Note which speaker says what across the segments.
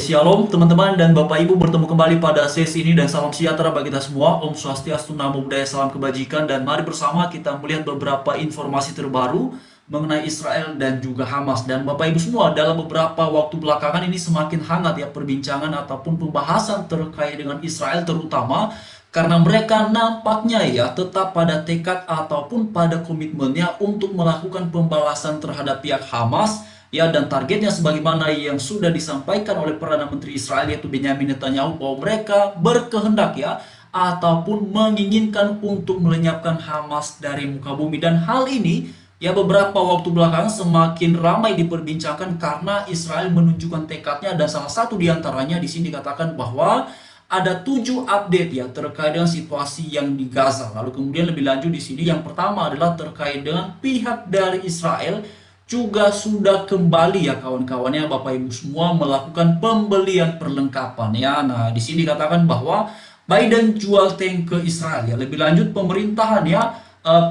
Speaker 1: Shalom teman-teman dan Bapak Ibu, bertemu kembali pada sesi ini dan salam sejahtera bagi kita semua. Om Swastiastu, Namo Buddhaya, salam kebajikan, dan mari bersama kita melihat beberapa informasi terbaru mengenai Israel dan juga Hamas. Dan Bapak Ibu semua, dalam beberapa waktu belakangan ini semakin hangat ya perbincangan ataupun pembahasan terkait dengan Israel, terutama karena mereka nampaknya ya tetap pada tekad ataupun pada komitmennya untuk melakukan pembalasan terhadap pihak Hamas. Ya, dan targetnya sebagaimana yang sudah disampaikan oleh Perdana Menteri Israel yaitu Benyamin Netanyahu, bahwa mereka berkehendak ya ataupun menginginkan untuk melenyapkan Hamas dari muka bumi. Dan hal ini ya beberapa waktu belakangan semakin ramai diperbincangkan karena Israel menunjukkan tekadnya, dan salah satu diantaranya di sini dikatakan bahwa ada 7 update ya terkait dengan situasi yang di Gaza. Lalu kemudian lebih lanjut di sini, yang pertama adalah terkait dengan pihak dari Israel juga sudah kembali ya kawan-kawannya Bapak Ibu semua melakukan pembelian perlengkapan ya. Nah, di sini dikatakan bahwa Biden jual tank ke Israel ya. Lebih lanjut pemerintahan ya,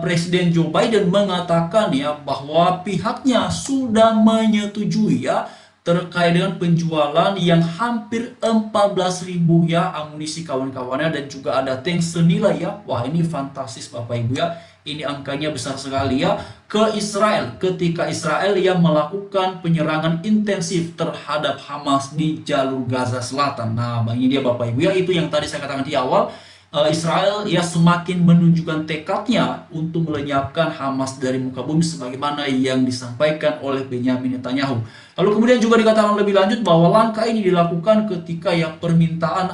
Speaker 1: Presiden Joe Biden mengatakan ya bahwa pihaknya sudah menyetujui ya terkait dengan penjualan yang hampir 14.000 ya amunisi kawan-kawannya, dan juga ada tank senilai ya. Wah, ini fantastis Bapak Ibu ya. Ini angkanya besar sekali ya ke Israel ketika Israel yang melakukan penyerangan intensif terhadap Hamas di jalur Gaza Selatan. Nah, ini dia Bapak Ibu ya, itu yang tadi saya katakan di awal. Israel ya semakin menunjukkan tekadnya untuk melenyapkan Hamas dari muka bumi sebagaimana yang disampaikan oleh Benyamin Netanyahu. Lalu kemudian juga dikatakan lebih lanjut bahwa langkah ini dilakukan ketika ya permintaan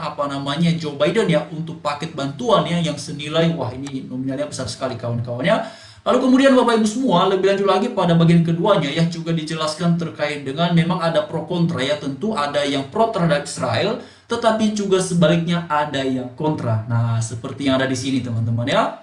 Speaker 1: Joe Biden ya untuk paket bantuan ya yang senilai, wah ini nominalnya besar sekali kawan-kawannya. Lalu kemudian Bapak Ibu semua, lebih lanjut lagi pada bagian keduanya ya juga dijelaskan terkait dengan memang ada pro kontra ya, tentu ada yang pro terhadap Israel tetapi juga sebaliknya ada yang kontra. Nah, seperti yang ada di sini teman-teman ya.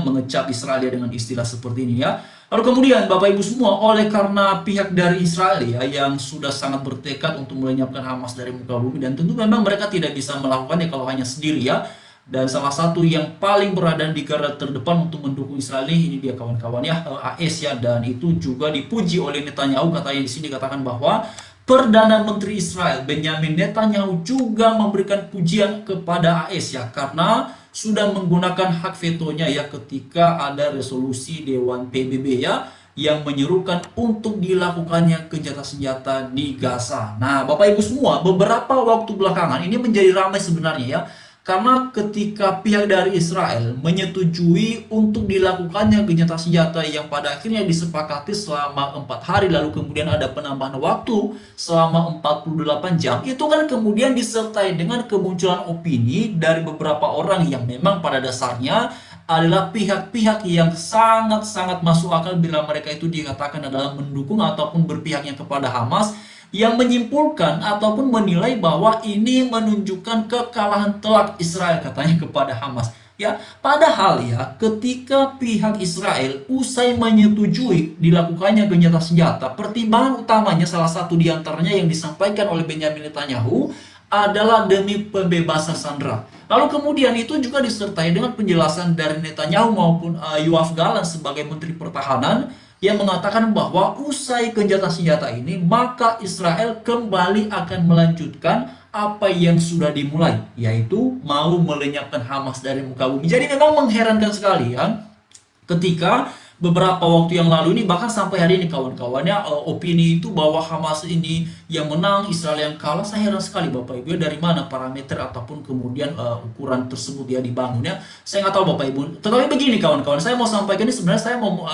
Speaker 1: Mengecap Israel ya dengan istilah seperti ini ya. Lalu kemudian Bapak Ibu semua, oleh karena pihak dari Israel ya yang sudah sangat bertekad untuk melenyapkan Hamas dari muka bumi, dan tentu memang mereka tidak bisa melakukannya kalau hanya sendiri ya. Dan salah satu yang paling berada di garda terdepan untuk mendukung Israel ini dia kawan-kawan ya, AS ya, dan itu juga dipuji oleh Netanyahu. Katanya di sini dikatakan bahwa Perdana Menteri Israel Benyamin Netanyahu juga memberikan pujian kepada AS ya karena sudah menggunakan hak vetonya ya ketika ada resolusi Dewan PBB ya yang menyerukan untuk dilakukannya gencatan senjata di Gaza. Nah, Bapak Ibu semua, beberapa waktu belakangan ini menjadi ramai sebenarnya ya, karena ketika pihak dari Israel menyetujui untuk dilakukannya gencatan senjata yang pada akhirnya disepakati selama 4 hari, lalu kemudian ada penambahan waktu selama 48 jam, itu kan kemudian disertai dengan kemunculan opini dari beberapa orang yang memang pada dasarnya adalah pihak-pihak yang sangat-sangat masuk akal bila mereka itu dikatakan adalah mendukung ataupun berpihaknya kepada Hamas, yang menyimpulkan ataupun menilai bahwa ini menunjukkan kekalahan telak Israel katanya kepada Hamas. Ya, padahal ya ketika pihak Israel usai menyetujui dilakukannya gencatan senjata, pertimbangan utamanya salah satu diantaranya yang disampaikan oleh Benyamin Netanyahu adalah demi pembebasan sandera. Lalu kemudian itu juga disertai dengan penjelasan dari Netanyahu maupun Yoav Gallant sebagai Menteri Pertahanan yang mengatakan bahwa usai gencatan senjata ini maka Israel kembali akan melanjutkan apa yang sudah dimulai, yaitu mau melenyapkan Hamas dari muka bumi. Jadi memang mengherankan sekali ya ketika beberapa waktu yang lalu ini, bahkan sampai hari ini kawan-kawannya, opini itu bahwa Hamas ini yang menang, Israel yang kalah. Saya heran sekali Bapak Ibu, dari mana parameter ataupun kemudian ukuran tersebut ya dibangunnya, saya nggak tahu Bapak Ibu. Tetapi begini kawan-kawan, saya mau sampaikan ini, sebenarnya saya mau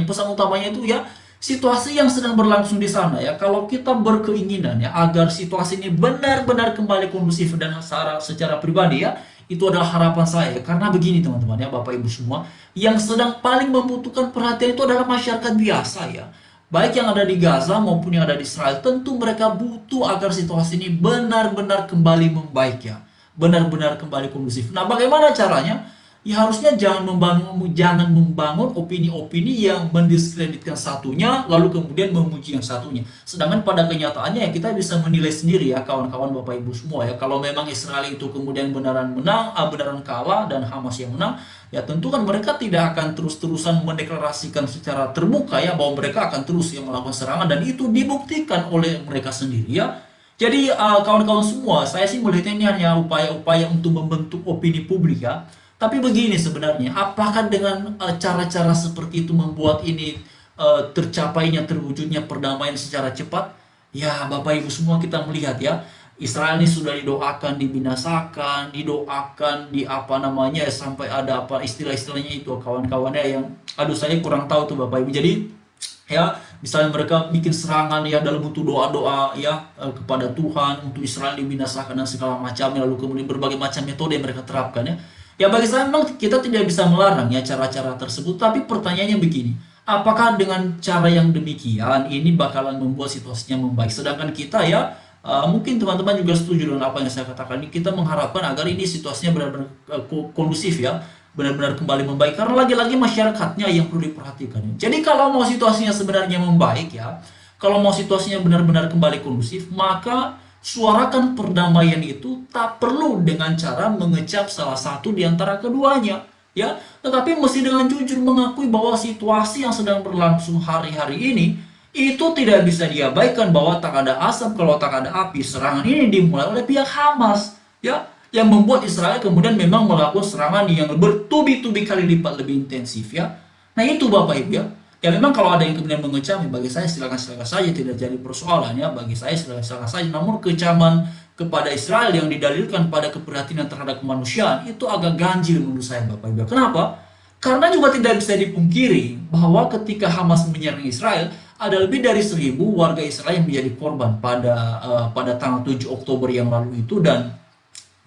Speaker 1: pesan utamanya itu ya situasi yang sedang berlangsung di sana ya. Kalau kita berkeinginan ya agar situasi ini benar-benar kembali kondusif, dan secara pribadi ya itu adalah harapan saya, karena begini teman-teman ya Bapak Ibu semua, yang sedang paling membutuhkan perhatian itu adalah masyarakat biasa ya, baik yang ada di Gaza maupun yang ada di Israel. Tentu mereka butuh agar situasi ini benar-benar kembali membaik ya, benar-benar kembali kondusif. Nah, bagaimana caranya? Ya harusnya jangan membangun opini-opini yang mendiskreditkan satunya lalu kemudian memuji yang satunya. Sedangkan pada kenyataannya ya kita bisa menilai sendiri ya kawan-kawan Bapak Ibu semua ya, kalau memang Israel itu kemudian benaran menang, benaran kalah dan Hamas yang menang, ya tentu kan mereka tidak akan terus-terusan mendeklarasikan secara terbuka ya bahwa mereka akan terus yang melakukan serangan, dan itu dibuktikan oleh mereka sendiri ya. Jadi kawan-kawan semua, saya sih melihatnya ini hanya upaya-upaya untuk membentuk opini publik ya. Tapi begini sebenarnya, apakah dengan cara-cara seperti itu membuat ini tercapainya, terwujudnya perdamaian secara cepat? Ya, Bapak Ibu semua kita melihat ya, Israel ini sudah didoakan dibinasakan, didoakan di apa namanya sampai ada apa istilah-istilahnya itu kawan-kawannya yang, aduh saya kurang tahu tuh Bapak Ibu. Jadi ya misalnya mereka bikin serangan ya dalam bentuk doa-doa ya kepada Tuhan untuk Israel dibinasakan dan segala macamnya, lalu kemudian berbagai macam metode yang mereka terapkan ya bagi saya memang kita tidak bisa melarang ya cara-cara tersebut, tapi pertanyaannya begini, apakah dengan cara yang demikian ini bakalan membuat situasinya membaik, sedangkan kita ya mungkin teman-teman juga setuju dengan apa yang saya katakan ini, kita mengharapkan agar ini situasinya benar-benar kondusif ya, benar-benar kembali membaik, karena lagi-lagi masyarakatnya yang perlu diperhatikan. Jadi kalau mau situasinya sebenarnya membaik ya, kalau mau situasinya benar-benar kembali kondusif, maka suarakan perdamaian itu tak perlu dengan cara mengecap salah satu di antara keduanya ya, tetapi mesti dengan jujur mengakui bahwa situasi yang sedang berlangsung hari-hari ini itu tidak bisa diabaikan, bahwa tak ada asap kalau tak ada api. Serangan ini dimulai oleh pihak Hamas ya, yang membuat Israel kemudian memang melakukan serangan yang bertubi-tubi kali lipat lebih intensif ya. Nah itu Bapak Ibu ya. Ya memang kalau ada yang kemudian mengecam, ya bagi saya silakan-silakan saja, tidak jadi persoalan ya. Bagi saya silakan-silakan saja. Namun kecaman kepada Israel yang didalilkan pada keprihatinan terhadap kemanusiaan itu agak ganjil menurut saya Bapak Ibu. Kenapa? Karena juga tidak bisa dipungkiri bahwa ketika Hamas menyerang Israel, ada lebih dari 1.000 warga Israel yang menjadi korban pada tanggal 7 Oktober yang lalu itu. Dan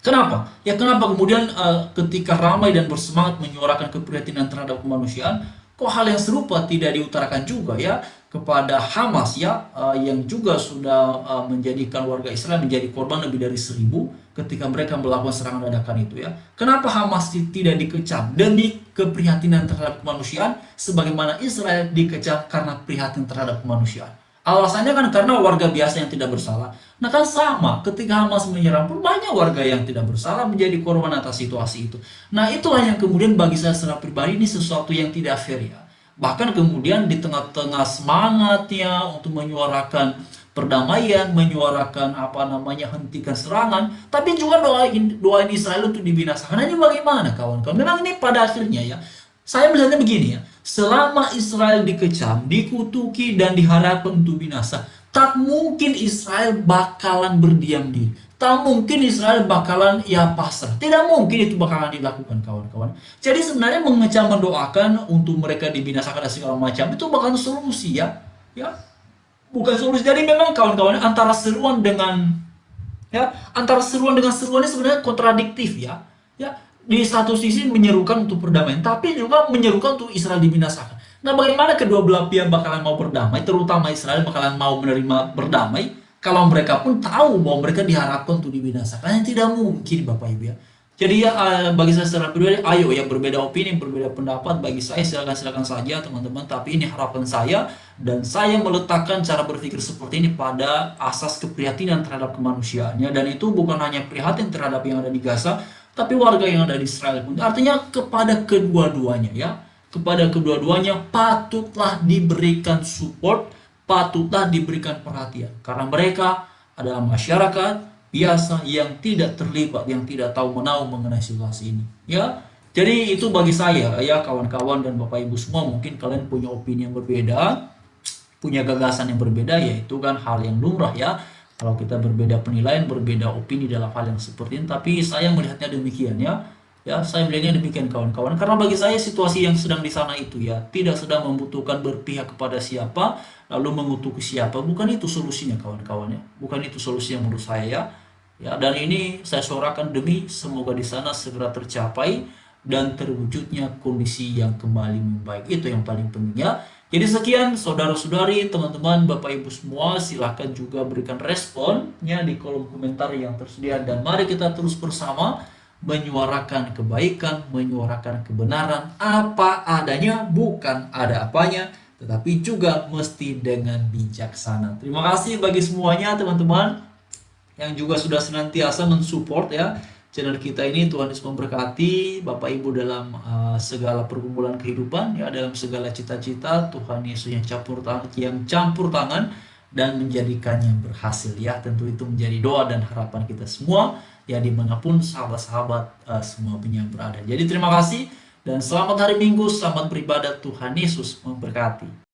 Speaker 1: kenapa? Ya kenapa kemudian ketika ramai dan bersemangat menyuarakan keprihatinan terhadap kemanusiaan, kok hal yang serupa tidak diutarakan juga ya kepada Hamas ya, yang juga sudah menjadikan warga Israel menjadi korban lebih dari 1.000 ketika mereka melakukan serangan dadakan itu ya. Kenapa Hamas tidak dikecam demi keprihatinan terhadap kemanusiaan sebagaimana Israel dikecam karena prihatin terhadap kemanusiaan? Alasannya kan karena warga biasa yang tidak bersalah. Nah kan sama, ketika Hamas menyerang pun banyak warga yang tidak bersalah menjadi korban atas situasi itu. Nah itulah yang kemudian bagi saya secara pribadi ini sesuatu yang tidak fair ya. Bahkan kemudian di tengah-tengah semangatnya untuk menyuarakan perdamaian, menyuarakan apa namanya hentikan serangan, tapi juga doain Israel untuk dibinasakan. Nah ini bagaimana kawan-kawan? Memang ini pada akhirnya ya, saya melihatnya begini ya, selama Israel dikecam, dikutuki, dan diharapkan untuk binasa, tak mungkin Israel bakalan berdiam diri. Tak mungkin Israel bakalan ya pasrah. Tidak mungkin itu bakalan dilakukan kawan-kawan. Jadi sebenarnya mengecam, mendoakan untuk mereka dibinasakan dan segala macam itu bukan solusi ya. Ya, bukan solusi. Jadi memang kawan-kawan antara seruan dengan seruan ini sebenarnya kontradiktif ya. Ya, di satu sisi menyerukan untuk perdamaian, tapi juga menyerukan untuk Israel dibinasakan. Nah, bagaimana kedua belah pihak bakalan mau berdamai, terutama Israel bakalan mau menerima berdamai, kalau mereka pun tahu bahwa mereka diharapkan untuk dibinasakan? Yang tidak mungkin, Bapak Ibu ya. Jadi ya bagi saya secara pribadi, ayo yang berbeda opini, berbeda pendapat, bagi saya silakan saja teman-teman. Tapi ini harapan saya, dan saya meletakkan cara berpikir seperti ini pada asas keprihatinan terhadap kemanusiaannya. Dan itu bukan hanya prihatin terhadap yang ada di Gaza, tapi warga yang ada di Israel pun. Artinya kepada kedua-duanya ya, kepada kedua-duanya patutlah diberikan support, patutlah diberikan perhatian, karena mereka adalah masyarakat biasa yang tidak terlibat, yang tidak tahu menahu mengenai situasi ini ya. Jadi itu bagi saya ya kawan-kawan dan Bapak Ibu semua, mungkin kalian punya opini yang berbeda, punya gagasan yang berbeda, yaitu kan hal yang lumrah ya. Kalau kita berbeda penilaian, berbeda opini dalam hal yang seperti ini, tapi saya melihatnya demikian ya. Ya, saya melihatnya demikian kawan-kawan. Karena bagi saya situasi yang sedang di sana itu ya tidak sedang membutuhkan berpihak kepada siapa, lalu mengutuk siapa. Bukan itu solusinya kawan-kawan ya. Bukan itu solusinya menurut saya ya. Ya, dan ini saya suarakan demi semoga di sana segera tercapai dan terwujudnya kondisi yang kembali membaik. Itu yang paling penting ya. Jadi sekian saudara-saudari, teman-teman, Bapak Ibu semua, silahkan juga berikan responnya di kolom komentar yang tersedia, dan mari kita terus bersama menyuarakan kebaikan, menyuarakan kebenaran apa adanya, bukan ada apanya, tetapi juga mesti dengan bijaksana. Terima kasih bagi semuanya teman-teman yang juga sudah senantiasa mensupport ya channel kita ini. Tuhan Yesus memberkati Bapak Ibu dalam segala pergumulan kehidupan ya, dalam segala cita-cita. Tuhan Yesus yang campur tangan dan menjadikannya berhasil ya. Tentu itu menjadi doa dan harapan kita semua ya, dimanapun sahabat-sahabat semuanya berada. Jadi terima kasih dan selamat hari Minggu, selamat beribadah, Tuhan Yesus memberkati.